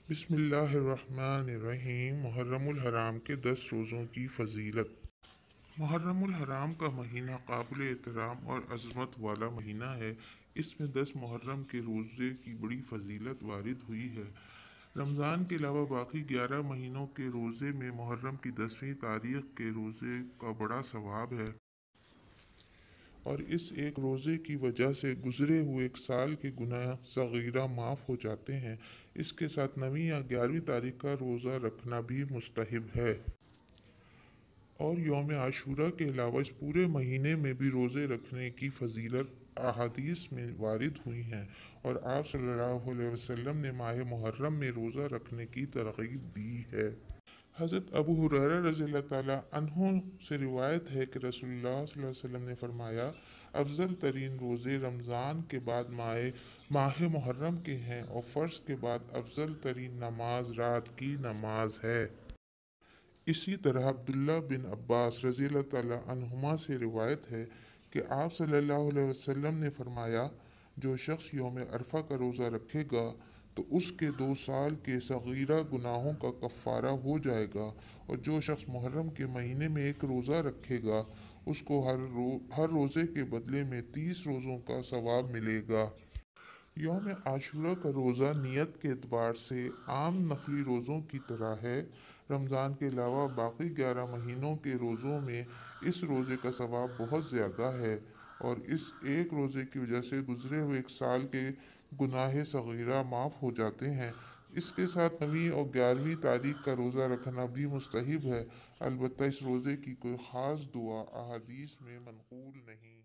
بسم اللہ الرحمن الرحیم۔ محرم الحرام کے 10 روزوں کی فضیلت۔ محرم الحرام کا مہینہ قابل احترام اور عظمت والا مہینہ ہے۔ اس میں 10 محرم کے روزے کی بڑی فضیلت وارد ہوئی ہے۔ رمضان کے علاوہ باقی 11 مہینوں کے روزے میں محرم کی 10ویں تاریخ کے روزے کا بڑا ثواب ہے، اور اس ایک روزے کی وجہ سے گزرے ہوئے ایک سال کے گناہ صغیرہ معاف ہو جاتے ہیں۔ اس کے ساتھ 9ویں یا 11ویں تاریخ کا روزہ رکھنا بھی مستحب ہے، اور یوم عاشورہ کے علاوہ اس پورے مہینے میں بھی روزے رکھنے کی فضیلت احادیث میں وارد ہوئی ہیں، اور آپ صلی اللہ علیہ وسلم نے ماہ محرم میں روزہ رکھنے کی ترغیب دی ہے۔ حضرت ابو ہریرہ رضی اللہ تعالیٰ عنہ سے روایت ہے کہ رسول اللہ صلی اللہ علیہ وسلم نے فرمایا، افضل ترین روزے رمضان کے بعد ماہ محرم کے ہیں، اور فرض کے بعد افضل ترین نماز رات کی نماز ہے۔ اسی طرح عبداللہ بن عباس رضی اللہ تعالیٰ عنہما سے روایت ہے کہ آپ صلی اللہ علیہ وسلم نے فرمایا، جو شخص یوم عرفہ کا روزہ رکھے گا تو اس کے 2 سال کے صغیرہ گناہوں کا کفارہ ہو جائے گا، اور جو شخص محرم کے مہینے میں ایک روزہ رکھے گا اس کو ہر روزے کے بدلے میں 30 روزوں کا ثواب ملے گا۔ یوم عاشورہ کا روزہ نیت کے اعتبار سے عام نفلی روزوں کی طرح ہے۔ رمضان کے علاوہ باقی 11 مہینوں کے روزوں میں اس روزے کا ثواب بہت زیادہ ہے، اور اس ایک روزے کی وجہ سے گزرے ہوئے ایک سال کے گناہ صغیرہ معاف ہو جاتے ہیں۔ اس کے ساتھ 9ویں اور 11ویں تاریخ کا روزہ رکھنا بھی مستحب ہے، البتہ اس روزے کی کوئی خاص دعا احادیث میں منقول نہیں۔